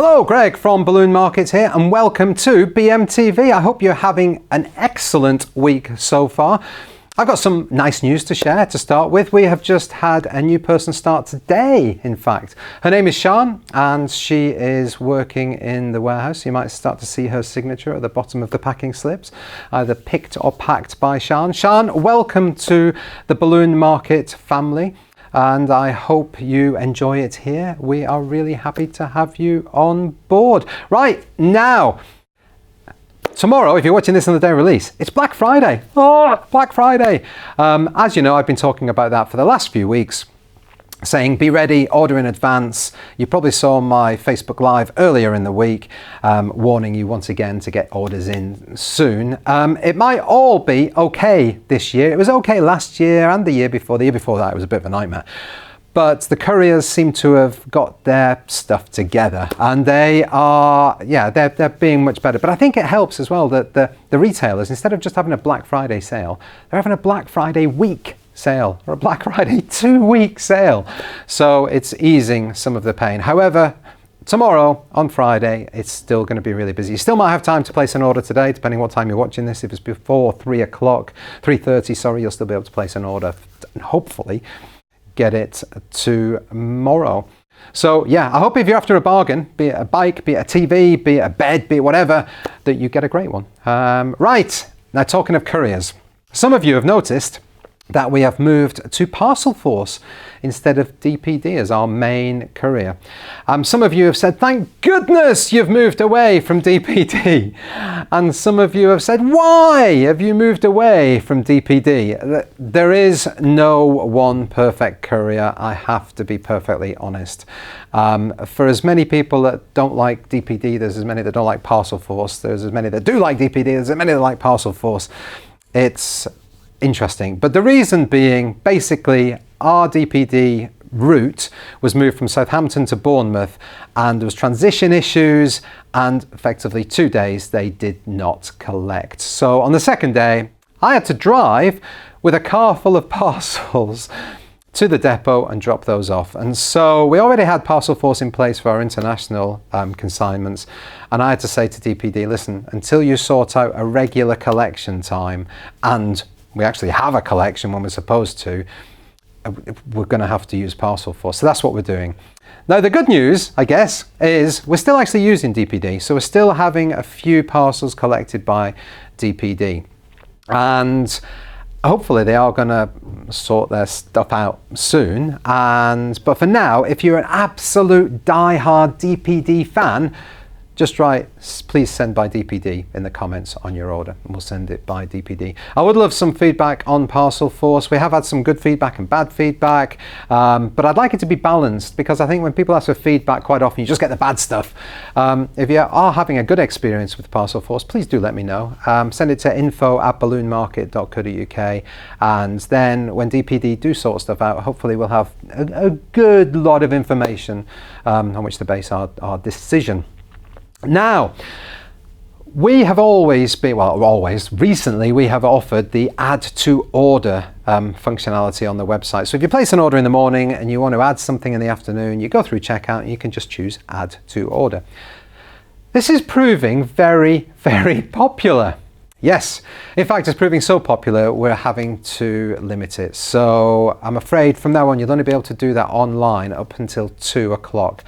Hello, Greg from Balloon Market here, and welcome to BMTV. I hope you're having an excellent week so far. I've got some nice news to share to start with. We have just had a new person start today, in fact. Her name is Sian, and she is working in the warehouse. You might start to see her signature at the bottom of the packing slips, either picked or packed by Sian. Sian, welcome to the Balloon Market family, and I hope you enjoy it here. We are really happy to have you on board. Right, now, tomorrow, if you're watching this on the day of release, it's Black Friday. Oh, Black Friday. As you know, I've been talking about that for the last few weeks, saying be ready, order in advance. You probably saw my Facebook Live earlier in the week, warning you once again to get orders in soon. It might all be okay this year. It was okay last year and the year before. The year before that, it was a bit of a nightmare. But the couriers seem to have got their stuff together, and they are, they're being much better. But I think it helps as well that the retailers, instead of just having a Black Friday sale, they're having a Black Friday week sale or a Black Friday 2-week sale. So it's easing some of the pain. However, tomorrow on Friday, it's still going to be really busy. You still might have time to place an order today, depending what time you're watching this. If it's before 3:30, sorry, you'll still be able to place an order and hopefully get it tomorrow. So yeah, I hope if you're after a bargain, be it a bike, be it a TV, be it a bed, be it whatever, that you get a great one. Right, now talking of couriers, some of you have noticed that we have moved to Parcel Force instead of DPD as our main courier. Some of you have said, thank goodness you've moved away from DPD. And some of you have said, why have you moved away from DPD? There is no one perfect courier. I have to be perfectly honest. For as many people that don't like DPD, there's as many that don't like Parcel Force. There's as many that do like DPD, there's as many that like Parcel Force. It's interesting, but the reason being, basically, our DPD route was moved from Southampton to Bournemouth, and there was transition issues, and effectively 2 days they did not collect. So on the second day, I had to drive with a car full of parcels to the depot and drop those off. And so we already had Parcel Force in place for our international consignments, and I had to say to DPD, listen, until you sort out a regular collection time, and we actually have a collection when we're supposed to, we're going to have to use Parcel Force. So that's what we're doing. Now, the good news, I guess, is we're still actually using DPD. So we're still having a few parcels collected by DPD. And hopefully they are going to sort their stuff out soon. But for now, if you're an absolute die-hard DPD fan, just write, please send by DPD in the comments on your order, and we'll send it by DPD. I would love some feedback on Parcel Force. We have had some good feedback and bad feedback, but I'd like it to be balanced, because I think when people ask for feedback, quite often you just get the bad stuff. If you are having a good experience with Parcel Force, please do let me know. Send it to info@balloonmarket.co.uk, and then when DPD do sort stuff out, hopefully we'll have a good lot of information on which to base our decision. Now, we have recently we have offered the add to order functionality on the website. So if you place an order in the morning and you want to add something in the afternoon, you go through checkout and you can just choose add to order. This is proving very, very popular. Yes, in fact, it's proving so popular, we're having to limit it. So I'm afraid from now on, you'll only be able to do that online up until 2 o'clock.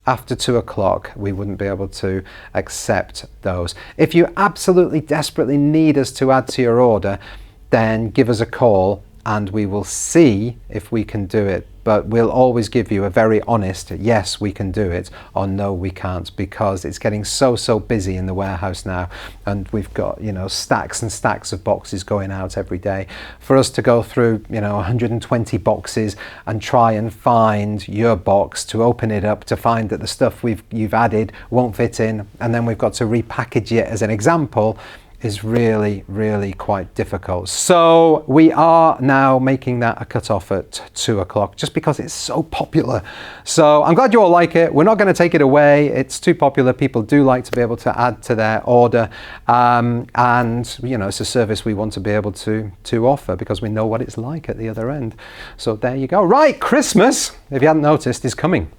After 2 o'clock, we wouldn't be able to accept those. If you absolutely desperately need us to add to your order, then give us a call and we will see if we can do it. But we'll always give you a very honest, yes, we can do it, or no, we can't, because it's getting so busy in the warehouse now. And we've got, stacks and stacks of boxes going out every day. For us to go through, 120 boxes and try and find your box, to open it up, to find that the stuff you've added won't fit in, and then we've got to repackage it as an example, is really, really quite difficult. So we are now making that a cut-off at 2 o'clock, just because it's so popular. So I'm glad you all like it. We're not going to take it away. It's too popular. People do like to be able to add to their order. And, it's a service we want to be able to offer, because we know what it's like at the other end. So there you go. Right, Christmas, if you hadn't noticed, is coming.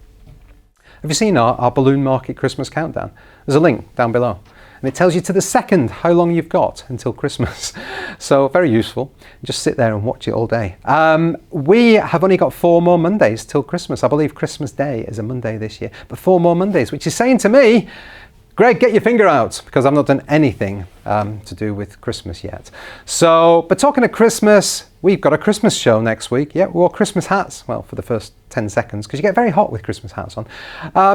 Have you seen our Balloon Market Christmas countdown? There's a link down below. And it tells you to the second how long you've got until Christmas. So very useful. Just sit there and watch it all day. We have only got 4 more Mondays till Christmas. I believe Christmas Day is a Monday this year, but 4 more Mondays, which is saying to me, Greg, get your finger out, because I've not done anything to do with Christmas yet. So, but talking of Christmas, we've got a Christmas show next week. Yeah, we wore Christmas hats, well, for the first 10 seconds, because you get very hot with Christmas hats on.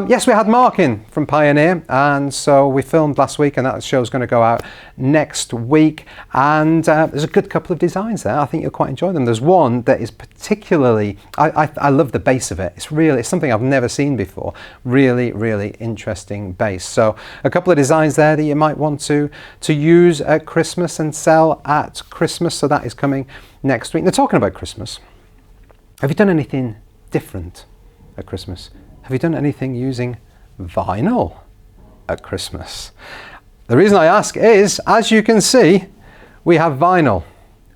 Yes, we had Mark in from Pioneer, and so we filmed last week, and that show's going to go out next week. And there's a good couple of designs there. I think you'll quite enjoy them. There's one that is particularly, I love the base of it. It's something I've never seen before. Really, really interesting base. So a couple of designs there that you might want to use at Christmas and sell at Christmas. So that is coming next week. Now, talking about Christmas, have you done anything different at Christmas? Have you done anything using vinyl at Christmas? The reason I ask is, as you can see, we have vinyl.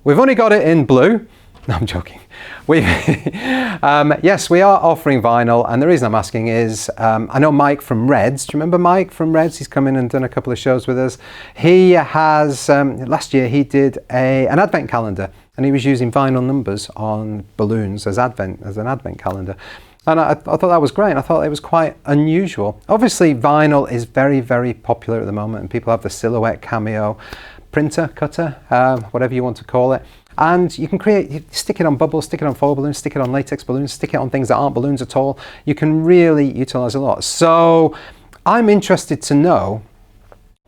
We've only got it in blue. No, I'm joking. Yes, we are offering vinyl, and the reason I'm asking is, I know Mike from Reds. Do you remember Mike from Reds? He's come in and done a couple of shows with us. He has, last year he did an advent calendar, and he was using vinyl numbers on balloons as an advent calendar. And I thought that was great. I thought it was quite unusual. Obviously, vinyl is very, very popular at the moment, and people have the Silhouette Cameo printer, cutter, whatever you want to call it. And you can stick it on bubbles, stick it on foil balloons, stick it on latex balloons, stick it on things that aren't balloons at all. You can really utilize a lot. So I'm interested to know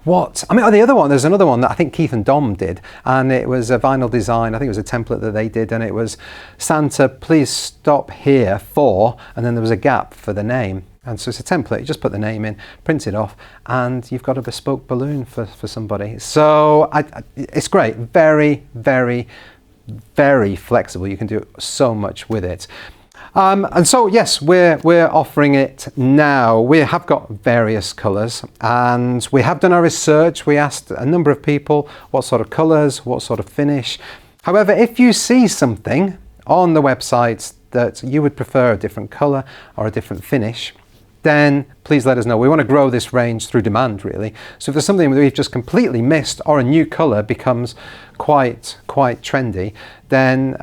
there's another one that I think Keith and Dom did, and it was a vinyl design. I think it was a template that they did, and it was Santa, please stop here for, and then there was a gap for the name. And so it's a template, you just put the name in, print it off, and you've got a bespoke balloon for somebody. So it's great, very, very, very flexible. You can do so much with it. And so, yes, we're offering it now. We have got various colours, and we have done our research. We asked a number of people what sort of colours, what sort of finish. However, if you see something on the website that you would prefer a different colour or a different finish, then please let us know. We want to grow this range through demand, really. So if there's something that we've just completely missed, or a new colour becomes quite trendy, then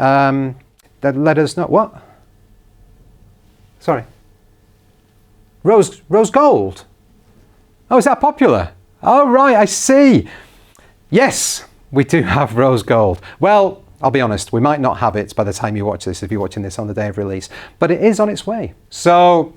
let us know. What? Sorry. Rose gold. Oh, is that popular? Oh, right, I see. Yes, we do have rose gold. Well, I'll be honest, we might not have it by the time you watch this, if you're watching this on the day of release, but it is on its way. So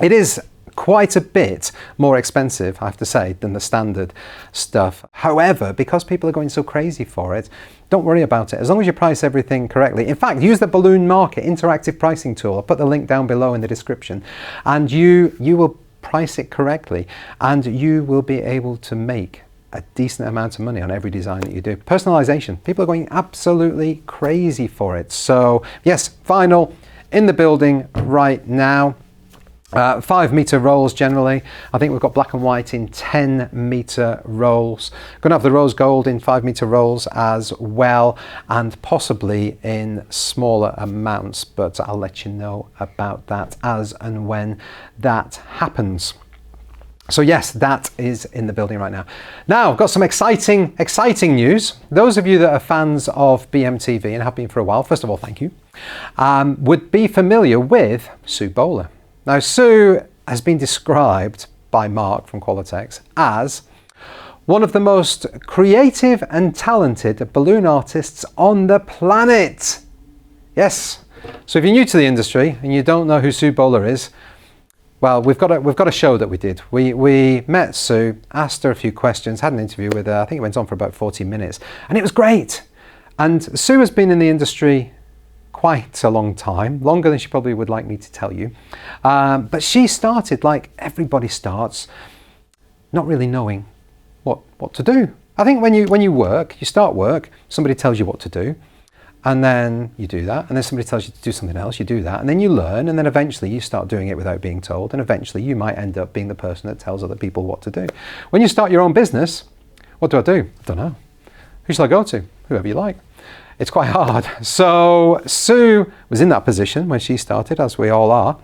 it is quite a bit more expensive, I have to say, than the standard stuff. However, because people are going so crazy for it, don't worry about it. As long as you price everything correctly. In fact, use the Balloon Market interactive pricing tool. I'll put the link down below in the description, and you will price it correctly, and you will be able to make a decent amount of money on every design that you do. Personalisation. People are going absolutely crazy for it. So yes, vinyl in the building right now. 5 metre rolls generally. I think we've got black and white in 10 metre rolls. Going to have the rose gold in 5 metre rolls as well, and possibly in smaller amounts, but I'll let you know about that as and when that happens. So yes, that is in the building right now. Now, I've got some exciting news. Those of you that are fans of BMTV and have been for a while, first of all, thank you, would be familiar with Sue Bowler. Now, Sue has been described by Mark from Qualitex as one of the most creative and talented balloon artists on the planet. Yes. So if you're new to the industry and you don't know who Sue Bowler is, well, we've got a show that we did. We met Sue, asked her a few questions, had an interview with her. I think it went on for about 40 minutes, and it was great. And Sue has been in the industry quite a long time, longer than she probably would like me to tell you. But she started like everybody starts, not really knowing what to do. I think when you start work, somebody tells you what to do, and then you do that, and then somebody tells you to do something else, you do that, and then you learn, and then eventually you start doing it without being told, and eventually you might end up being the person that tells other people what to do. When you start your own business, what do? I don't know. Who shall I go to? Whoever you like. It's quite hard. So Sue was in that position when she started, as we all are.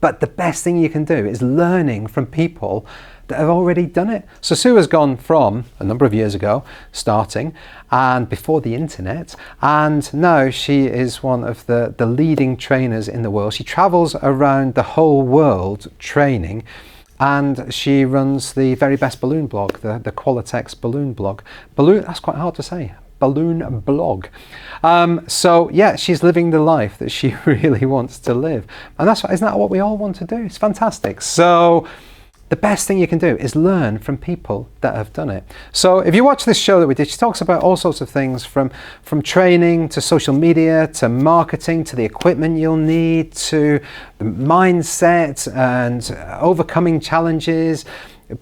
But the best thing you can do is learning from people that have already done it. So Sue has gone from a number of years ago, starting, and before the internet, and now she is one of the leading trainers in the world. She travels around the whole world training, and she runs the very best balloon blog, the Qualitex balloon blog. Balloon, that's quite hard to say. Balloon blog. So yeah, she's living the life that she really wants to live. And isn't that what we all want to do? It's fantastic. So the best thing you can do is learn from people that have done it. So if you watch this show that we did, she talks about all sorts of things from training to social media to marketing to the equipment you'll need to the mindset and overcoming challenges,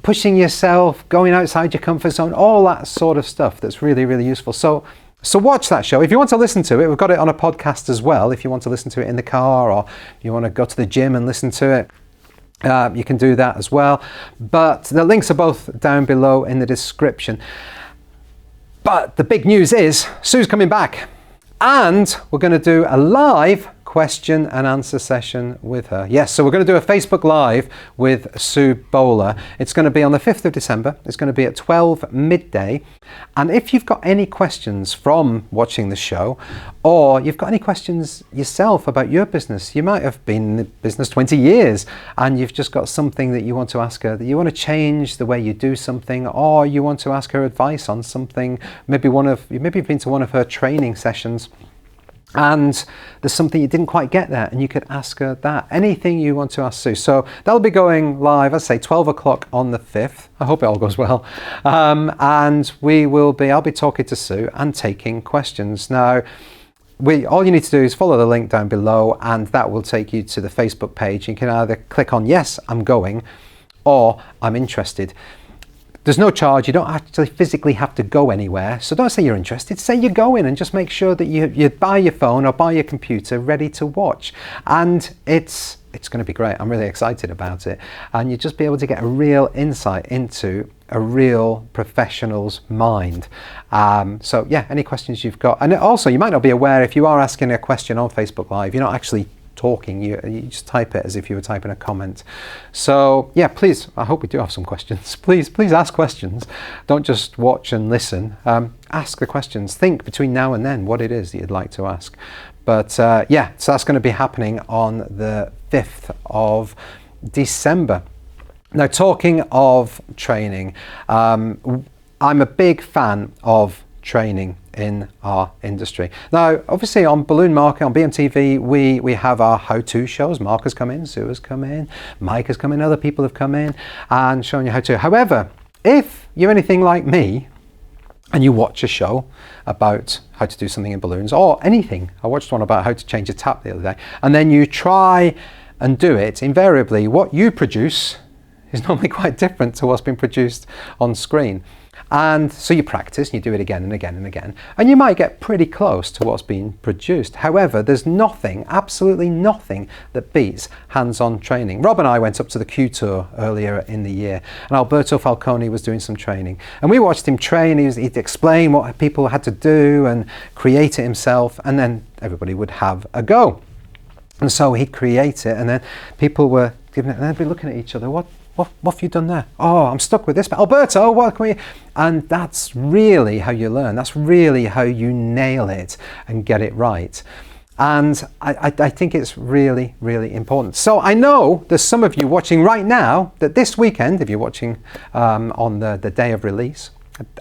pushing yourself, going outside your comfort zone, all that sort of stuff that's really, really useful. So watch that show. If you want to listen to it, we've got it on a podcast as well. If you want to listen to it in the car or you want to go to the gym and listen to it, you can do that as well. But the links are both down below in the description. But the big news is Sue's coming back, and we're going to do a live question and answer session with her. Yes, so we're going to do a Facebook Live with Sue Bowler. It's going to be on the 5th of December. It's going to be at 12 midday. And if you've got any questions from watching the show, or you've got any questions yourself about your business, you might have been in the business 20 years and you've just got something that you want to ask her, that you want to change the way you do something, or you want to ask her advice on something, maybe you've been to one of her training sessions and there's something you didn't quite get there, and you could ask her that. Anything you want to ask Sue. So that'll be going live, I'd say 12 o'clock on the 5th. I hope it all goes well. And I'll be talking to Sue and taking questions. Now, all you need to do is follow the link down below, and that will take you to the Facebook page. You can either click on yes, I'm going, or I'm interested. There's no charge. You don't actually physically have to go anywhere. So don't say you're interested. Say you're going, and just make sure that you buy your phone or buy your computer ready to watch. And it's going to be great. I'm really excited about it. And you'll just be able to get a real insight into a real professional's mind. So yeah, any questions you've got. And also, you might not be aware, if you are asking a question on Facebook Live, you're not actually talking, you just type it as if you were typing a comment. So yeah, please, I hope we do have some questions. Please ask questions. Don't just watch and listen. Ask the questions. Think between now and then what it is that you'd like to ask. But yeah, so that's going to be happening on the 5th of December. Now, talking of training, I'm a big fan of training in our industry. Now, obviously on Balloon Market, on BMTV, we have our how-to shows. Mark has come in, Sue has come in, Mike has come in, other people have come in and shown you how to. However, if you're anything like me and you watch a show about how to do something in balloons or anything, I watched one about how to change a tap the other day, and then you try and do it, invariably what you produce is normally quite different to what's been produced on screen. And so you practice and you do it again and again and again, and you might get pretty close to what's being produced. However, there's nothing, absolutely nothing, that beats hands-on training. Rob and I went up to the Q Tour earlier in the year, and Alberto Falcone was doing some training, and we watched him train. He'd explain what people had to do and create it himself, and then everybody would have a go. And so he'd create it, and then people were giving it, and they'd be looking at each other, what have you done there? Oh, I'm stuck with this. But Alberto, what can we? And that's really how you learn. That's really how you nail it and get it right. And I think it's really, really important. So I know there's some of you watching right now that this weekend, if you're watching on the day of release,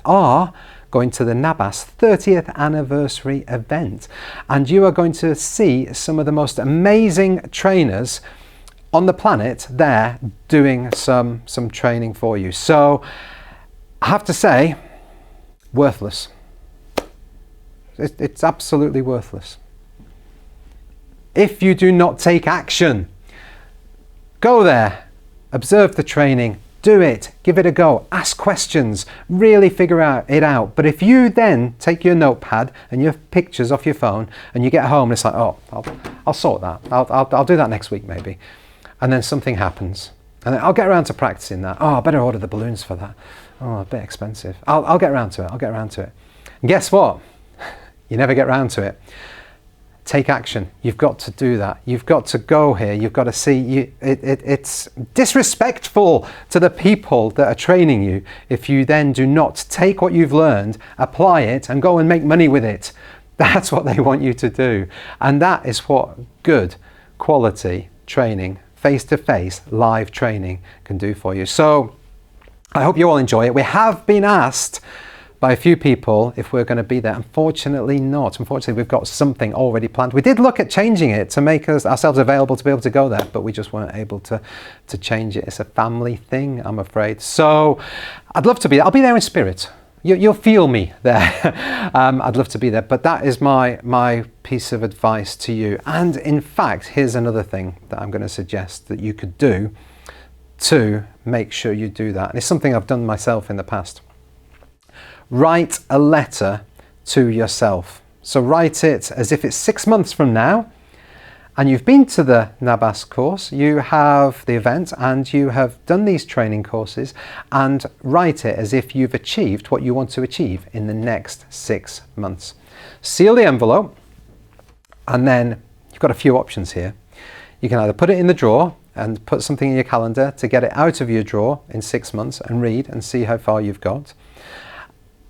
are going to the NABAS 30th anniversary event. And you are going to see some of the most amazing trainers on the planet there doing some training for you. So I have to say, worthless. It's absolutely worthless if you do not take action. Go there, observe the training, do it, give it a go, ask questions, really figure it out. But if you then take your notepad and your pictures off your phone and you get home and it's like, oh, I'll sort that. I'll do that next week maybe. And then something happens, and then I'll get around to practicing that. Oh, I better order the balloons for that. Oh, a bit expensive. I'll get around to it. And guess what? You never get around to it. take action. You've got to do that. You've got to go here. You've got to see. It's disrespectful to the people that are training you if you then do not take what you've learned, apply it, and go and make money with it. That's what they want you to do. And that is what good quality training, face-to-face live training can do for you. So I hope you all enjoy it. We have been asked by a few people if we're going to be there. Unfortunately not. Unfortunately, we've got something already planned. We did look at changing it to make ourselves available to be able to go there, but we just weren't able to change it. It's a family thing, I'm afraid. So I'd love to be there. I'll be there in spirit. You'll feel me there. I'd love to be there, but that is my piece of advice to you. And in fact, here's another thing that I'm going to suggest that you could do to make sure you do that. And it's something I've done myself in the past. Write a letter to yourself. So write it as if it's 6 months from now, and you've been to the NABAS course, you have the event, and you have done these training courses, and write it as if you've achieved what you want to achieve in the next 6 months. Seal the envelope, and then you've got a few options here. You can either put it in the drawer and put something in your calendar to get it out of your drawer in 6 months and read and see how far you've got.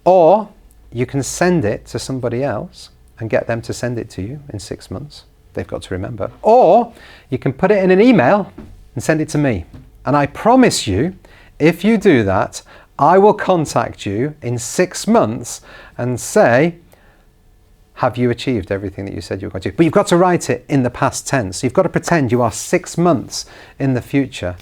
Or you can send it to somebody else and get them to send it to you in 6 months. They've got to remember. Or you can put it in an email and send it to me. And I promise you, if you do that, I will contact you in 6 months and say, have you achieved everything that you said you were going to? But you've got to write it in the past tense. You've got to pretend you are 6 months in the future.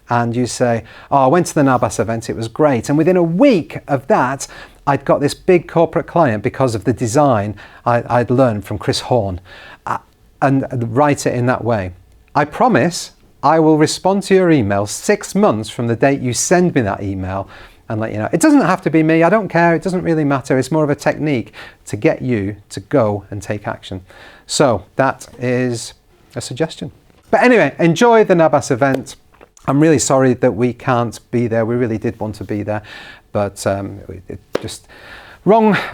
And you say, oh, I went to the NABAS event, it was great. And within a week of that, I'd got this big corporate client because of the design I'd learned from Chris Horn. And write it in that way. I promise I will respond to your email 6 months from the date you send me that email and let you know. It doesn't have to be me, I don't care, it doesn't really matter. It's more of a technique to get you to go and take action. So that is a suggestion. But anyway, enjoy the NABAS event. I'm really sorry that we can't be there. We really did want to be there, but it just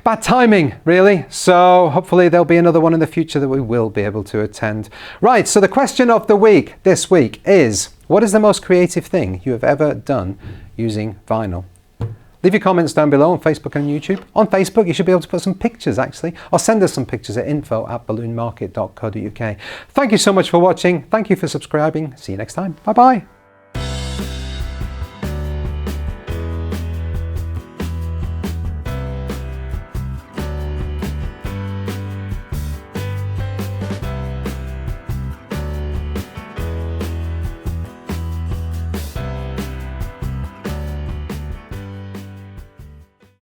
bad timing, really. So hopefully there'll be another one in the future that we will be able to attend. Right, so the question of the week this week is, what is the most creative thing you have ever done using vinyl? Leave your comments down below on Facebook and YouTube. On Facebook, you should be able to put some pictures, actually, or send us some pictures at info@balloonmarket.co.uk. Thank you so much for watching. Thank you for subscribing. See you next time. Bye-bye.